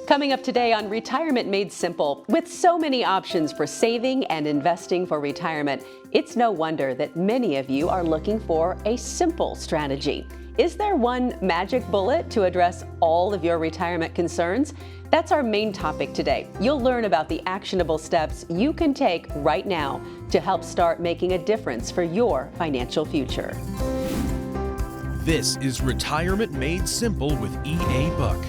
Coming up today on Retirement Made Simple, with so many options for saving and investing for retirement, it's no wonder that many of you are looking for a simple strategy. Is there one magic bullet to address all of your retirement concerns? That's our main topic today. You'll learn about the actionable steps you can take right now to help start making a difference for your financial future. This is Retirement Made Simple with E.A. Buck.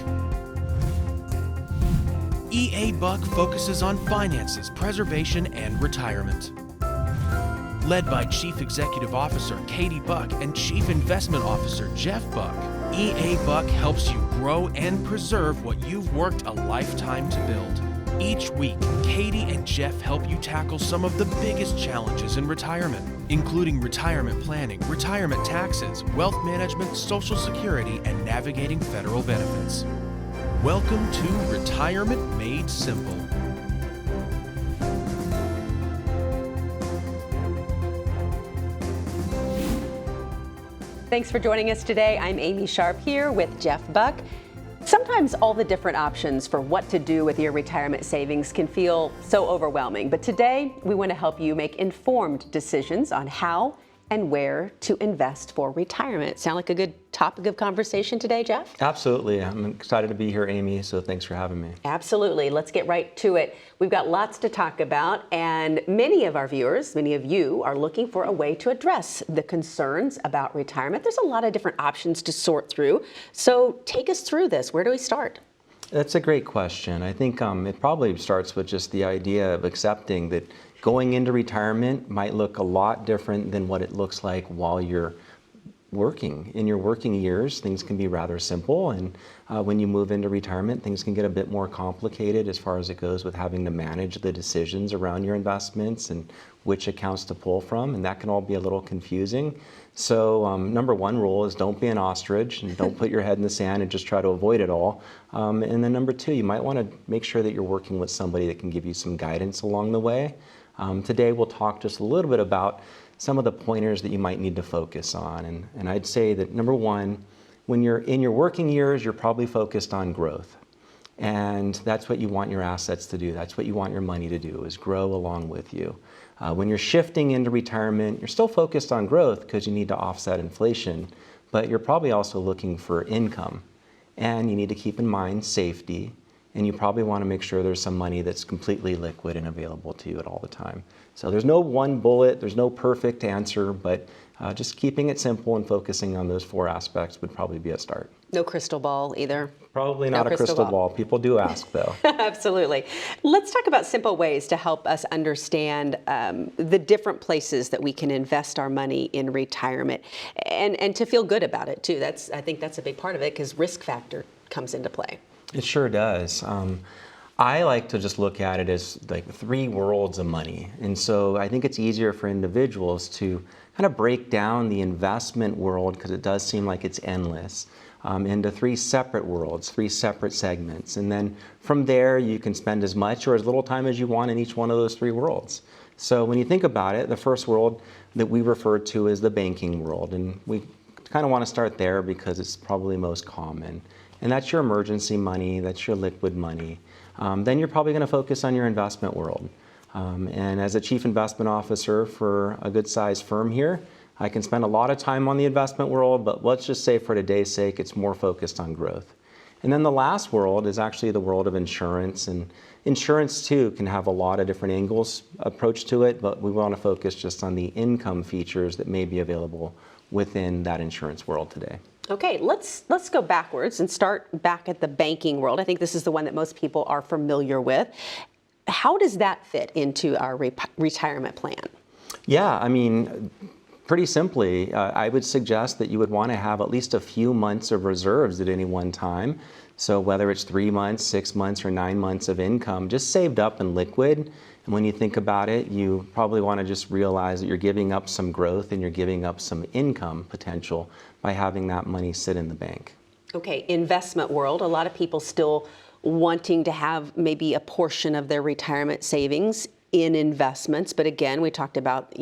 E.A. Buck focuses on finances, preservation, and retirement. Led by Chief Executive Officer Katie Buck and Chief Investment Officer Jeff Buck, E.A. Buck helps you grow and preserve what you've worked a lifetime to build. Each week, Katie and Jeff help you tackle some of the biggest challenges in retirement, including retirement planning, retirement taxes, wealth management, Social Security, and navigating federal benefits. Welcome to Retirement Made Simple. Thanks for joining us today. I'm Amy Sharp here with Jeff Buck. Sometimes all the different options for what to do with your retirement savings can feel so overwhelming, but today we want to help you make informed decisions on how and where to invest for retirement. Sound like a good topic of conversation today, Jeff? Absolutely. I'm excited to be here, Amy, so thanks for having me. Absolutely. Let's get right to it. We've got lots to talk about, and many of our viewers, many of you, are looking for a way to address the concerns about retirement. There's a lot of different options to sort through, so take us through this. Where do we start? That's a great question. I think it probably starts with just the idea of accepting that going into retirement might look a lot different than what it looks like while you're working. In your working years, things can be rather simple, and when you move into retirement, things can get a bit more complicated as far as it goes with having to manage the decisions around your investments and which accounts to pull from, and that can all be a little confusing. So number one rule is don't be an ostrich and don't put your head in the sand and just try to avoid it all. And then number two, you might want to make sure that you're working with somebody that can give you some guidance along the way. Today we'll talk just a little bit about some of the pointers that you might need to focus on. And I'd say that number one, when you're in your working years, you're probably focused on growth. And that's what you want your assets to do. That's what you want your money to do, is grow along with you. When you're shifting into retirement, you're still focused on growth because you need to offset inflation, but you're probably also looking for income. And you need to keep in mind safety. And you probably want to make sure there's some money that's completely liquid and available to you at all the time. So there's no one bullet, there's no perfect answer, but just keeping it simple and focusing on those four aspects would probably be a start. No crystal ball either. Probably not a crystal ball. People do ask, though. Absolutely. Let's talk about simple ways to help us understand the different places that we can invest our money in retirement and to feel good about it, too. I think that's a big part of it because risk factor comes into play. It sure does. I like to just look at it as like three worlds of money. And so I think it's easier for individuals to kind of break down the investment world, because it does seem like it's endless, into three separate worlds, three separate segments. And then from there, you can spend as much or as little time as you want in each one of those three worlds. So when you think about it, the first world that we refer to is the banking world. And we kind of want to start there because it's probably most common. And that's your emergency money, that's your liquid money. Then you're probably going to focus on your investment world. And as a chief investment officer for a good sized firm here, I can spend a lot of time on the investment world, but let's just say for today's sake, it's more focused on growth. And then the last world is actually the world of insurance. And insurance too can have a lot of different angles approach to it, but we want to focus just on the income features that may be available within that insurance world today. Okay, let's go backwards and start back at the banking world. I think this is the one that most people are familiar with. How does that fit into our retirement plan? Yeah, I mean, pretty simply, I would suggest that you would want to have at least a few months of reserves at any one time. So whether it's 3 months, 6 months, or 9 months of income, just saved up and liquid. And when you think about it, you probably want to just realize that you're giving up some growth and you're giving up some income potential by having that money sit in the bank. Okay, investment world, a lot of people still wanting to have maybe a portion of their retirement savings in investments, but again, we talked about,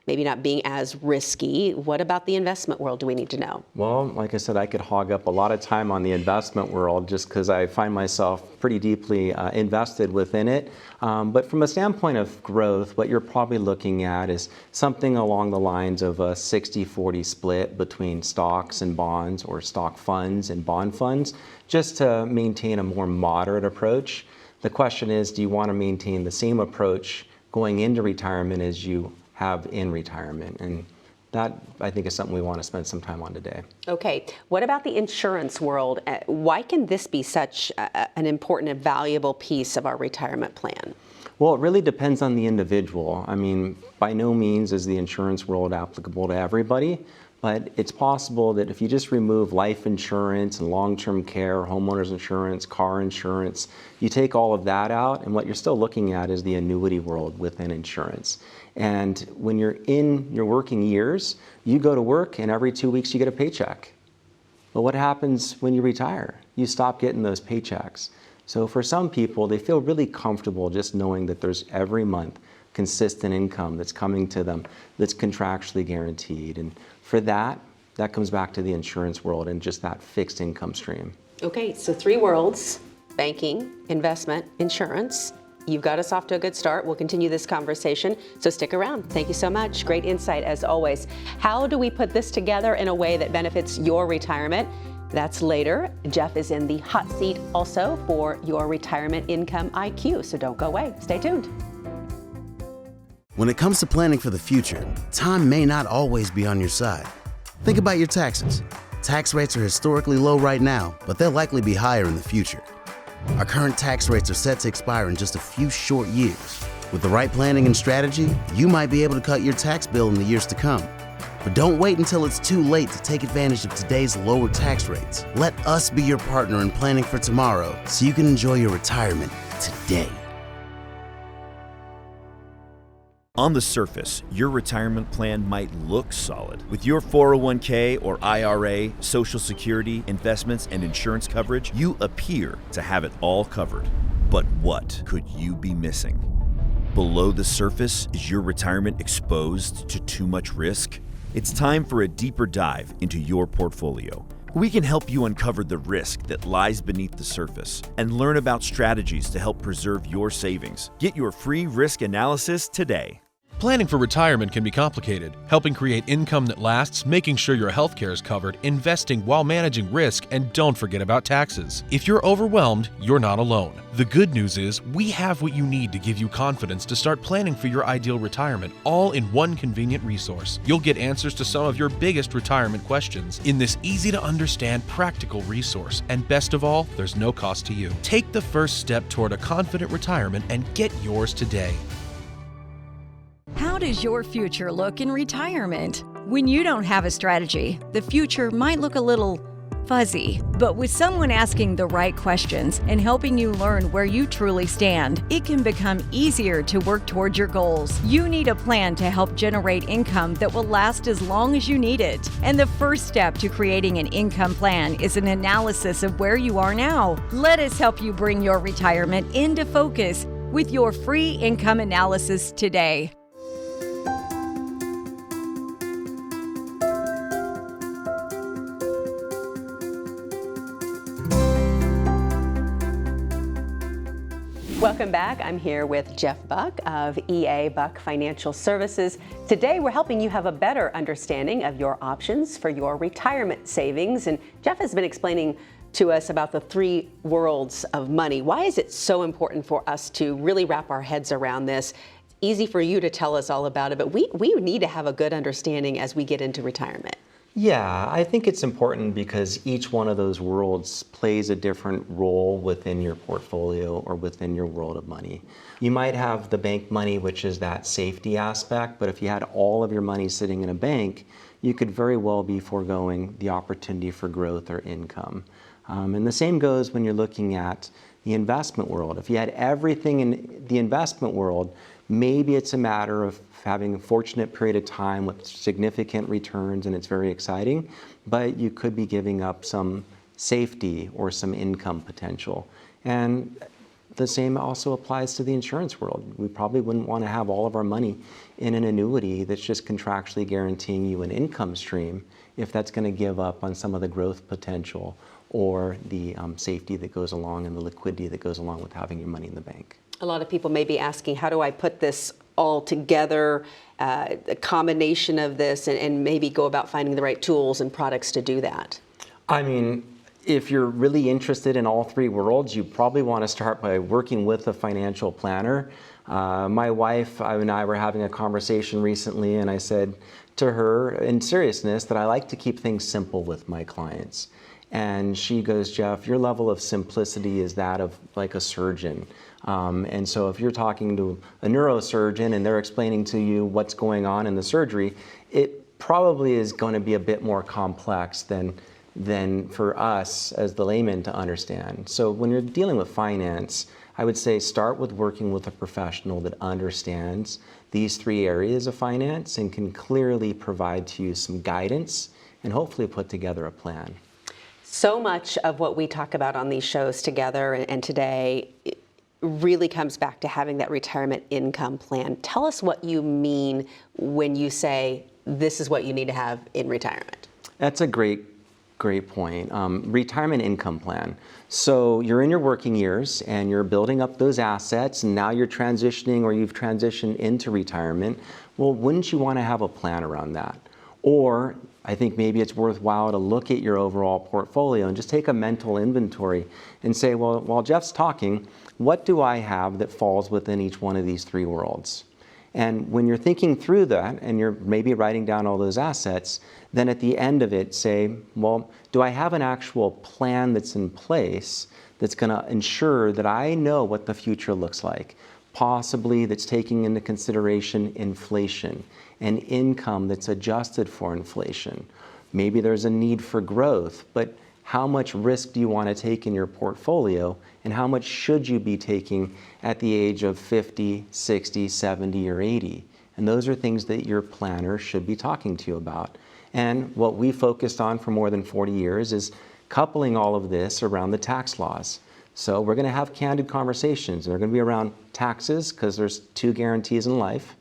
maybe not being as risky. What about the investment world do we need to know? Well, like I said, I could hog up a lot of time on the investment world just because I find myself pretty deeply invested within it. But from a standpoint of growth, what you're probably looking at is something along the lines of a 60-40 split between stocks and bonds, or stock funds and bond funds, just to maintain a more moderate approach. The question is, do you want to maintain the same approach going into retirement as you have in retirement? And that, I think, is something we want to spend some time on today. Okay. What about the insurance world? Why can this be such an important and valuable piece of our retirement plan? Well, it really depends on the individual. I mean, by no means is the insurance world applicable to everybody, but it's possible that if you just remove life insurance and long-term care, homeowners insurance, car insurance, you take all of that out, and what you're still looking at is the annuity world within insurance. And when you're in your working years, you go to work and every 2 weeks you get a paycheck. But what happens when you retire? You stop getting those paychecks. So for some people, they feel really comfortable just knowing that there's every month consistent income that's coming to them that's contractually guaranteed. And for that comes back to the insurance world and just that fixed income stream. Okay, so 3 worlds: banking, investment, insurance. You've got us off to a good start. We'll continue this conversation, so stick around. Thank you so much. Great insight as always. How do we put this together in a way that benefits your retirement? That's later. Jeff is in the hot seat also for your retirement income IQ, so don't go away. Stay tuned. When it comes to planning for the future, time may not always be on your side. Think about your taxes. Tax rates are historically low right now, but they'll likely be higher in the future. Our current tax rates are set to expire in just a few short years. With the right planning and strategy, you might be able to cut your tax bill in the years to come. But don't wait until it's too late to take advantage of today's lower tax rates. Let us be your partner in planning for tomorrow so you can enjoy your retirement today. On the surface, your retirement plan might look solid. With your 401k or IRA, Social Security, investments, and insurance coverage, you appear to have it all covered. But what could you be missing? Below the surface, is your retirement exposed to too much risk? It's time for a deeper dive into your portfolio. We can help you uncover the risk that lies beneath the surface and learn about strategies to help preserve your savings. Get your free risk analysis today. Planning for retirement can be complicated. Helping create income that lasts, making sure your health care is covered, investing while managing risk, and don't forget about taxes. If you're overwhelmed, you're not alone. The good news is we have what you need to give you confidence to start planning for your ideal retirement, all in one convenient resource. You'll get answers to some of your biggest retirement questions in this easy-to-understand, practical resource. And best of all, there's no cost to you. Take the first step toward a confident retirement and get yours today. How does your future look in retirement? When you don't have a strategy, the future might look a little fuzzy. But with someone asking the right questions and helping you learn where you truly stand, it can become easier to work toward your goals. You need a plan to help generate income that will last as long as you need it. And the first step to creating an income plan is an analysis of where you are now. Let us help you bring your retirement into focus with your free income analysis today. Welcome back. I'm here with Jeff Buck of EA Buck Financial Services. Today, we're helping you have a better understanding of your options for your retirement savings. And Jeff has been explaining to us about the 3 worlds of money. Why is it so important for us to really wrap our heads around this? It's easy for you to tell us all about it, but we need to have a good understanding as we get into retirement. Yeah, I think it's important because each one of those worlds plays a different role within your portfolio or within your world of money. You might have the bank money, which is that safety aspect, but if you had all of your money sitting in a bank, you could very well be foregoing the opportunity for growth or income. And the same goes when you're looking at the investment world. If you had everything in the investment world, maybe it's a matter of having a fortunate period of time with significant returns and it's very exciting, but you could be giving up some safety or some income potential. And the same also applies to the insurance world. We probably wouldn't want to have all of our money in an annuity that's just contractually guaranteeing you an income stream if that's going to give up on some of the growth potential or the safety that goes along and the liquidity that goes along with having your money in the bank. A lot of people may be asking, how do I put this all together, a combination of this, and maybe go about finding the right tools and products to do that? I mean, if you're really interested in all three worlds, you probably want to start by working with a financial planner. My wife and I were having a conversation recently, and I said to her in seriousness that I like to keep things simple with my clients. And she goes, Jeff, your level of simplicity is that of like a surgeon. And so if you're talking to a neurosurgeon and they're explaining to you what's going on in the surgery, it probably is going to be a bit more complex than for us as the layman to understand. So when you're dealing with finance, I would say start with working with a professional that understands these three areas of finance and can clearly provide to you some guidance and hopefully put together a plan. So much of what we talk about on these shows together and today really comes back to having that retirement income plan. Tell us what you mean when you say this is what you need to have in retirement. That's a great point. Retirement income plan. So you're in your working years and you're building up those assets and now you're transitioning or you've transitioned into retirement. Well, wouldn't you want to have a plan around that? Or I think maybe it's worthwhile to look at your overall portfolio and just take a mental inventory and say, well, while Jeff's talking, what do I have that falls within each one of these three worlds? And when you're thinking through that and you're maybe writing down all those assets, then at the end of it say, well, do I have an actual plan that's in place that's going to ensure that I know what the future looks like? Possibly that's taking into consideration inflation and income that's adjusted for inflation. Maybe there's a need for growth, but how much risk do you want to take in your portfolio and how much should you be taking at the age of 50, 60, 70, or 80? And those are things that your planner should be talking to you about. And what we focused on for more than 40 years is coupling all of this around the tax laws. So we're going to have candid conversations. They're going to be around taxes because there's two guarantees in life.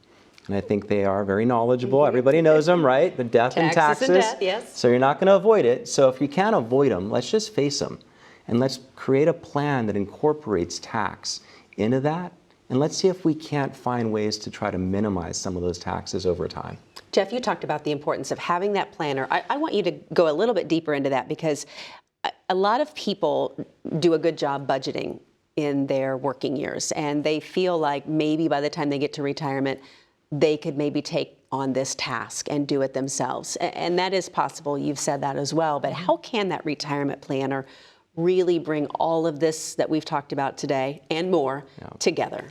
And I think they are very knowledgeable. Everybody knows them, right? The death and taxes. And death, yes. So you're not going to avoid it. So if you can't avoid them, let's just face them. And let's create a plan that incorporates tax into that. And let's see if we can't find ways to try to minimize some of those taxes over time. Jeff, you talked about the importance of having that planner. I want you to go a little bit deeper into that because a lot of people do a good job budgeting in their working years. And they feel like maybe by the time they get to retirement, they could maybe take on this task and do it themselves. And that is possible. You've said that as well. But how can that retirement planner really bring all of this that we've talked about today and more together?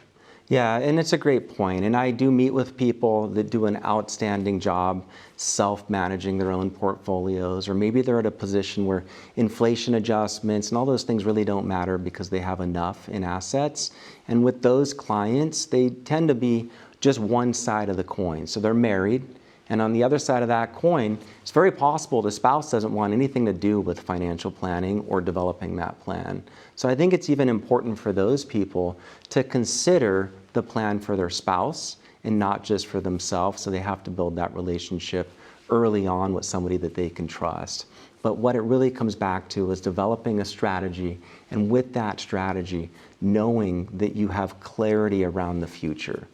Yeah, and it's a great point. And I do meet with people that do an outstanding job self-managing their own portfolios, or maybe they're at a position where inflation adjustments and all those things really don't matter because they have enough in assets. And with those clients, they tend to be just one side of the coin. So they're married, and on the other side of that coin, it's very possible the spouse doesn't want anything to do with financial planning or developing that plan. So I think it's even important for those people to consider the plan for their spouse and not just for themselves. So they have to build that relationship early on with somebody that they can trust. But what it really comes back to is developing a strategy, and with that strategy, knowing that you have clarity around the future.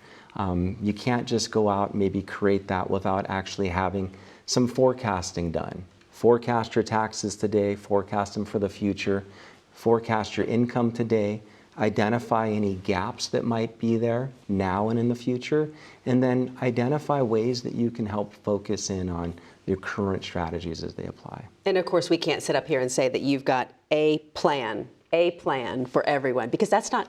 You can't just go out and maybe create that without actually having some forecasting done. Forecast your taxes today, forecast them for the future, forecast your income today, identify any gaps that might be there now and in the future, and then identify ways that you can help focus in on your current strategies as they apply. And of course, we can't sit up here and say that you've got a plan for everyone, because that's not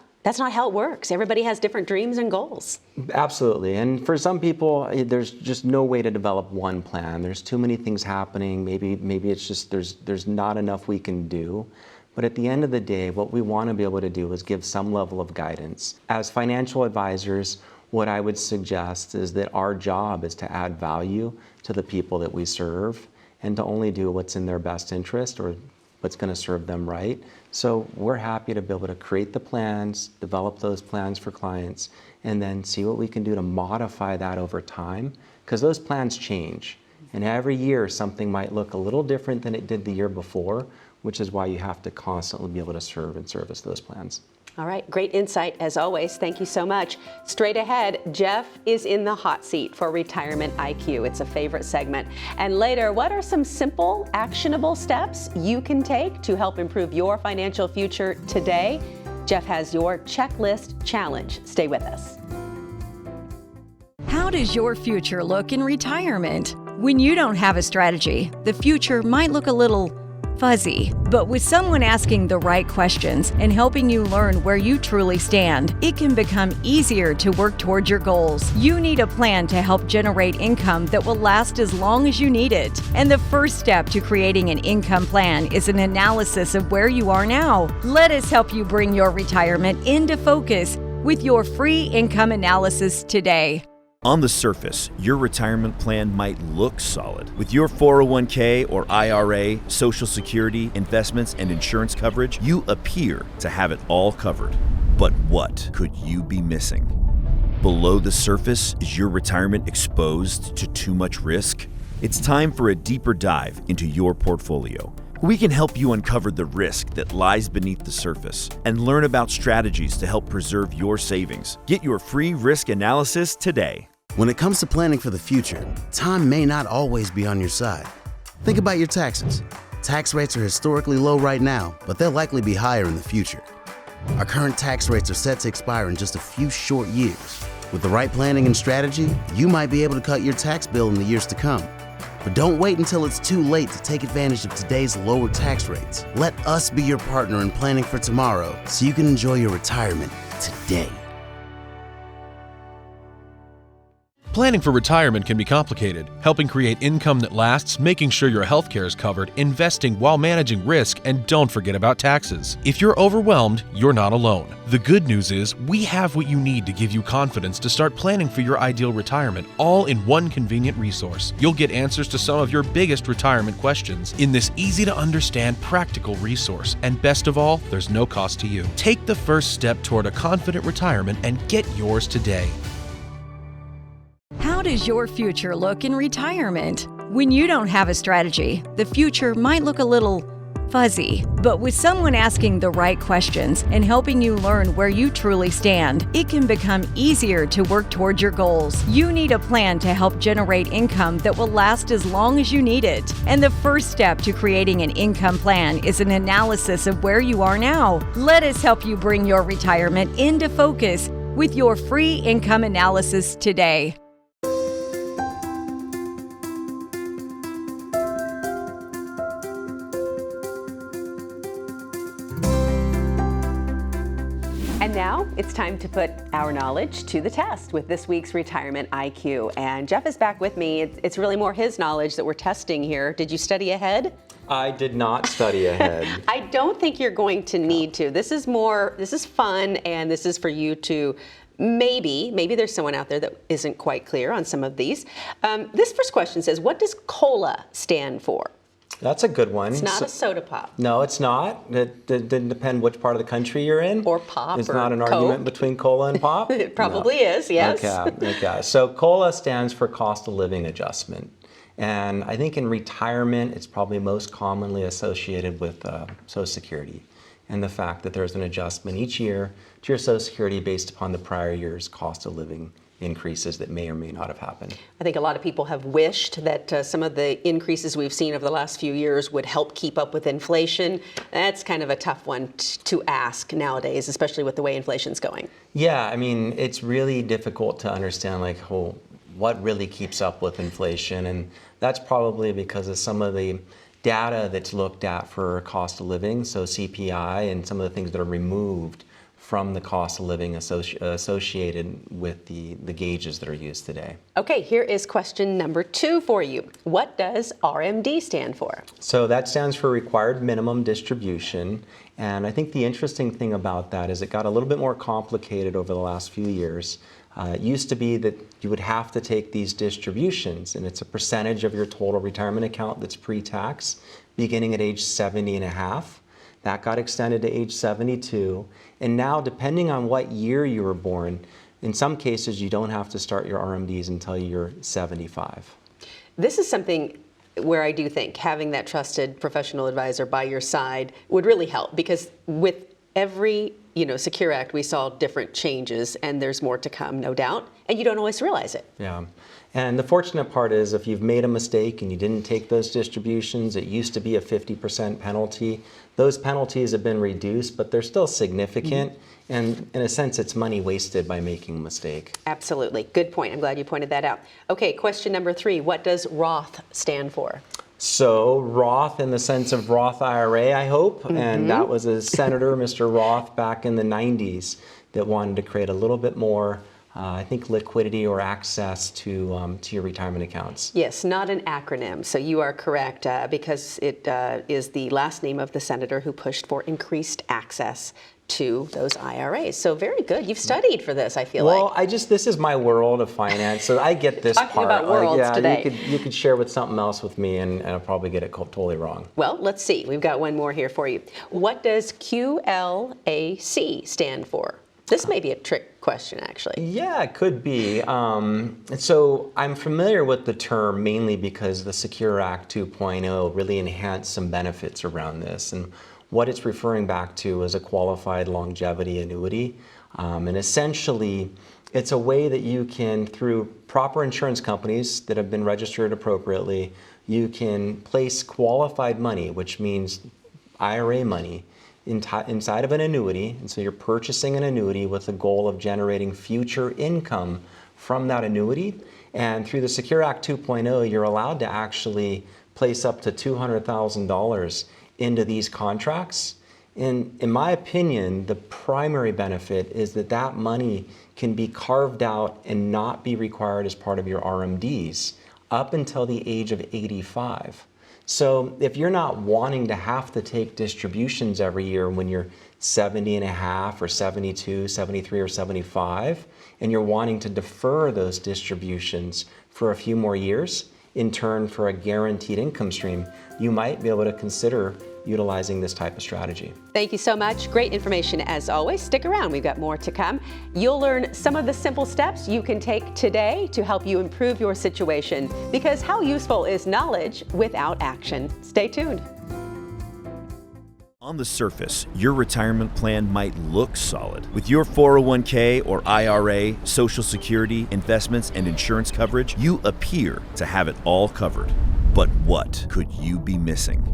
how it works. Everybody has different dreams and goals. Absolutely. And for some people, there's just no way to develop one plan. There's too many things happening. Maybe it's just there's not enough we can do. But at the end of the day, what we want to be able to do is give some level of guidance. As financial advisors, what I would suggest is that our job is to add value to the people that we serve and to only do what's in their best interest or what's going to serve them right. So we're happy to be able to create the plans, develop those plans for clients, and then see what we can do to modify that over time, because those plans change. And every year something might look a little different than it did the year before, which is why you have to constantly be able to serve and service those plans. All right, great insight as always. Thank you so much. Straight ahead, Jeff is in the hot seat for Retirement IQ. It's a favorite segment. And later, what are some simple, actionable steps you can take to help improve your financial future today? Jeff has your checklist challenge. Stay with us. How does your future look in retirement? When you don't have a strategy, the future might look a little fuzzy. But with someone asking the right questions and helping you learn where you truly stand, it can become easier to work towards your goals. You need a plan to help generate income that will last as long as you need it. And the first step to creating an income plan is an analysis of where you are now. Let us help you bring your retirement into focus with your free income analysis today. On the surface, your retirement plan might look solid. With your 401k or IRA, Social Security, investments, and insurance coverage, you appear to have it all covered. But what could you be missing? Below the surface, is your retirement exposed to too much risk? It's time for a deeper dive into your portfolio. We can help you uncover the risk that lies beneath the surface and learn about strategies to help preserve your savings. Get your free risk analysis today. When it comes to planning for the future, time may not always be on your side. Think about your taxes. Tax rates are historically low right now, but they'll likely be higher in the future. Our current tax rates are set to expire in just a few short years. With the right planning and strategy, you might be able to cut your tax bill in the years to come. But don't wait until it's too late to take advantage of today's lower tax rates. Let us be your partner in planning for tomorrow so you can enjoy your retirement today. Planning for retirement can be complicated. Helping create income that lasts, making sure your health care is covered, investing while managing risk, and don't forget about taxes. If you're overwhelmed, you're not alone. The good news is we have what you need to give you confidence to start planning for your ideal retirement, all in one convenient resource. You'll get answers to some of your biggest retirement questions in this easy-to-understand, practical resource. And best of all, there's no cost to you. Take the first step toward a confident retirement and get yours today. How does your future look in retirement? When you don't have a strategy, the future might look a little fuzzy. But with someone asking the right questions and helping you learn where you truly stand, it can become easier to work towards your goals. You need a plan to help generate income that will last as long as you need it. And the first step to creating an income plan is an analysis of where you are now. Let us help you bring your retirement into focus with your free income analysis today. And now it's time to put our knowledge to the test with this week's Retirement IQ. And Jeff is back with me. It's really more his knowledge that we're testing here. Did you study ahead? I did not study ahead. I don't think you're going to need to. This is fun, and this is for you to maybe there's someone out there that isn't quite clear on some of these. This first question says, what does COLA stand for? That's a good one. It's not a soda pop. No, it's not. It didn't depend which part of the country you're in. Or pop. It's or not an Coke. argument between COLA and pop. It probably is, yes. Okay. So COLA stands for cost of living adjustment. And I think in retirement, it's probably most commonly associated with Social Security and the fact that there's an adjustment each year to your Social Security based upon the prior year's cost of living increases that may or may not have happened. I think a lot of people have wished that some of the increases we've seen over the last few years would help keep up with inflation. That's kind of a tough one to ask nowadays, especially with the way inflation's going. Yeah, I mean, it's really difficult to understand what really keeps up with inflation, and that's probably because of some of the data that's looked at for cost of living, so CPI, and some of the things that are removed from the cost of living associated with the gauges that are used today. Okay, here is question number 2 for you. What does RMD stand for? So that stands for Required Minimum Distribution. And I think the interesting thing about that is it got a little bit more complicated over the last few years. It used to be that you would have to take these distributions, and it's a percentage of your total retirement account that's pre-tax, beginning at age 70 and a half. That got extended to age 72. And now, depending on what year you were born, in some cases you don't have to start your RMDs until you're 75. This is something where I do think having that trusted professional advisor by your side would really help, because with every Secure Act, we saw different changes, and there's more to come, no doubt, and you don't always realize it. Yeah. And the fortunate part is, if you've made a mistake and you didn't take those distributions, it used to be a 50% penalty. Those penalties have been reduced, but they're still significant. And in a sense, it's money wasted by making a mistake. Absolutely. Good point. I'm glad you pointed that out. Okay, question number 3. What does Roth stand for? So Roth, in the sense of Roth IRA, I hope, and that was a senator, Mr. Roth, back in the 90s that wanted to create a little bit more, I think, liquidity or access to your retirement accounts. Yes, not an acronym. So you are correct, because it is the last name of the senator who pushed for increased access to those IRAs. So very good. You've studied for this, I feel like. Well, this is my world of finance, so I get this Talking part. about worlds today. You could share with something else with me, and I'll probably get it totally wrong. Well, let's see. We've got one more here for you. What does QLAC stand for? This may be a trick question, actually. Yeah, it could be. So I'm familiar with the term mainly because the Secure Act 2.0 really enhanced some benefits around this. And what it's referring back to is a qualified longevity annuity. And essentially, it's a way that you can, through proper insurance companies that have been registered appropriately, you can place qualified money, which means IRA money, inside of an annuity. And so you're purchasing an annuity with the goal of generating future income from that annuity. And through the Secure Act 2.0, you're allowed to actually place up to $200,000 into these contracts. In my opinion, the primary benefit is that money can be carved out and not be required as part of your RMDs up until the age of 85. So if you're not wanting to have to take distributions every year when you're 70 and a half or 72, 73 or 75, and you're wanting to defer those distributions for a few more years in turn for a guaranteed income stream, you might be able to consider utilizing this type of strategy. Thank you so much. Great information as always. Stick around. We've got more to come. You'll learn some of the simple steps you can take today to help you improve your situation, because how useful is knowledge without action? Stay tuned. On the surface, your retirement plan might look solid. With your 401k or IRA, Social Security, investments, and insurance coverage, you appear to have it all covered. But what could you be missing?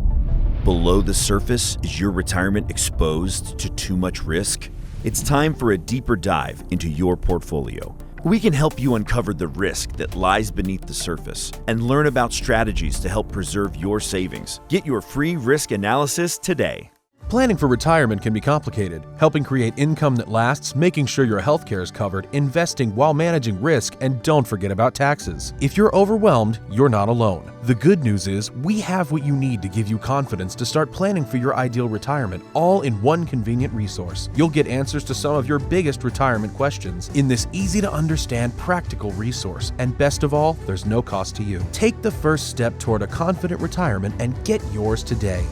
Below the surface, is your retirement exposed to too much risk? It's time for a deeper dive into your portfolio. We can help you uncover the risk that lies beneath the surface and learn about strategies to help preserve your savings. Get your free risk analysis today. Planning for retirement can be complicated. Helping create income that lasts, making sure your health care is covered, investing while managing risk, and don't forget about taxes. If you're overwhelmed, you're not alone. The good news is we have what you need to give you confidence to start planning for your ideal retirement, all in one convenient resource. You'll get answers to some of your biggest retirement questions in this easy-to-understand, practical resource. And best of all, there's no cost to you. Take the first step toward a confident retirement and get yours today.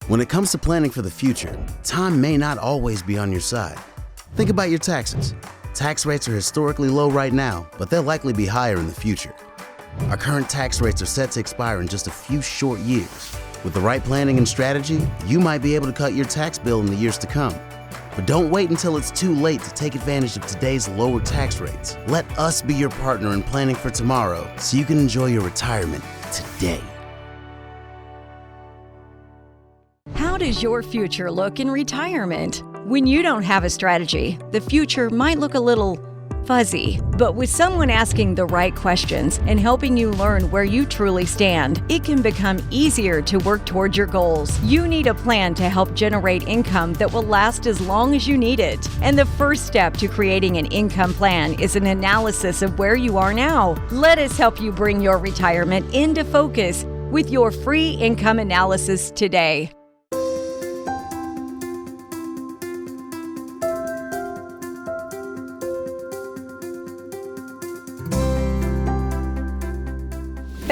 When it comes to planning for the future, time may not always be on your side. Think about your taxes. Tax rates are historically low right now, but they'll likely be higher in the future. Our current tax rates are set to expire in just a few short years. With the right planning and strategy, you might be able to cut your tax bill in the years to come. But don't wait until it's too late to take advantage of today's lower tax rates. Let us be your partner in planning for tomorrow so you can enjoy your retirement today. How does your future look in retirement? When you don't have a strategy, the future might look a little fuzzy. But with someone asking the right questions and helping you learn where you truly stand, it can become easier to work towards your goals. You need a plan to help generate income that will last as long as you need it. And the first step to creating an income plan is an analysis of where you are now. Let us help you bring your retirement into focus with your free income analysis today.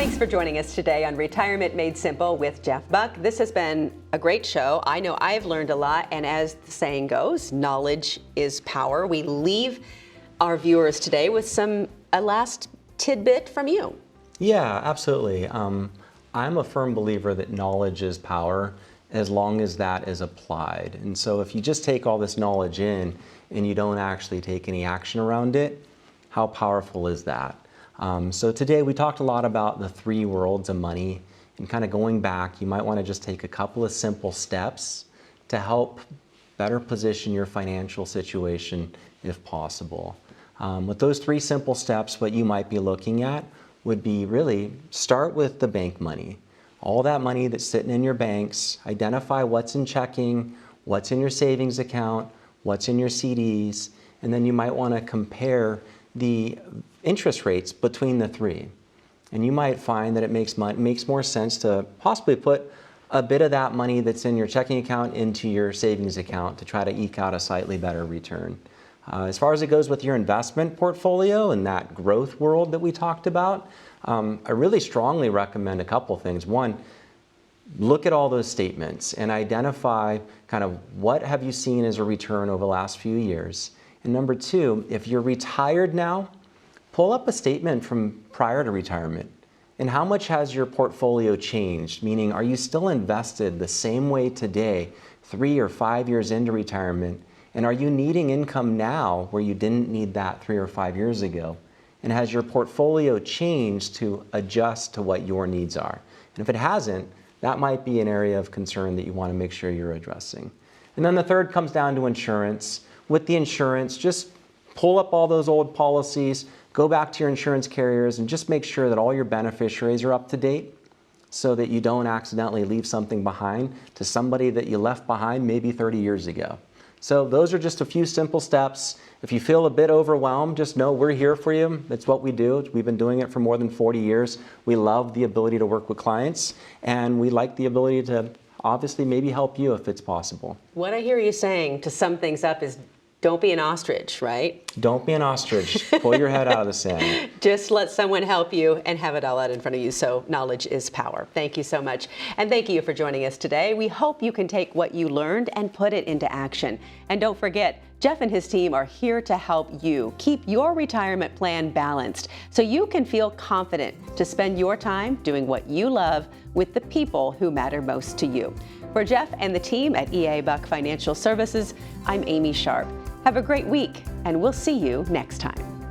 Thanks for joining us today on Retirement Made Simple with Jeff Buck. This has been a great show. I know I've learned a lot, and as the saying goes, knowledge is power. We leave our viewers today with a last tidbit from you. Yeah, absolutely. I'm a firm believer that knowledge is power as long as that is applied. And so if you just take all this knowledge in and you don't actually take any action around it, how powerful is that? So today we talked a lot about the three worlds of money, and kind of going back, you might want to just take a couple of simple steps to help better position your financial situation if possible. With those three simple steps, what you might be looking at would be really start with the bank money. All that money that's sitting in your banks, identify what's in checking, what's in your savings account, what's in your CDs, and then you might want to compare the interest rates between the three. And you might find that it makes more sense to possibly put a bit of that money that's in your checking account into your savings account to try to eke out a slightly better return. As far as it goes with your investment portfolio and that growth world that we talked about, I really strongly recommend a couple things. One, look at all those statements and identify kind of what have you seen as a return over the last few years. And number two, if you're retired now, pull up a statement from prior to retirement. And how much has your portfolio changed? Meaning, are you still invested the same way today, 3 or 5 years into retirement? And are you needing income now where you didn't need that 3 or 5 years ago? And has your portfolio changed to adjust to what your needs are? And if it hasn't, that might be an area of concern that you want to make sure you're addressing. And then the third comes down to insurance. With the insurance, just pull up all those old policies, go back to your insurance carriers, and just make sure that all your beneficiaries are up to date so that you don't accidentally leave something behind to somebody that you left behind maybe 30 years ago. So those are just a few simple steps. If you feel a bit overwhelmed, just know we're here for you. That's what we do. We've been doing it for more than 40 years. We love the ability to work with clients, and we like the ability to obviously maybe help you if it's possible. What I hear you saying to sum things up is don't be an ostrich, right? Don't be an ostrich. Pull your head out of the sand. Just let someone help you and have it all out in front of you. So knowledge is power. Thank you so much. And thank you for joining us today. We hope you can take what you learned and put it into action. And don't forget, Jeff and his team are here to help you keep your retirement plan balanced so you can feel confident to spend your time doing what you love with the people who matter most to you. For Jeff and the team at EA Buck Financial Services, I'm Amy Sharp. Have a great week, and we'll see you next time.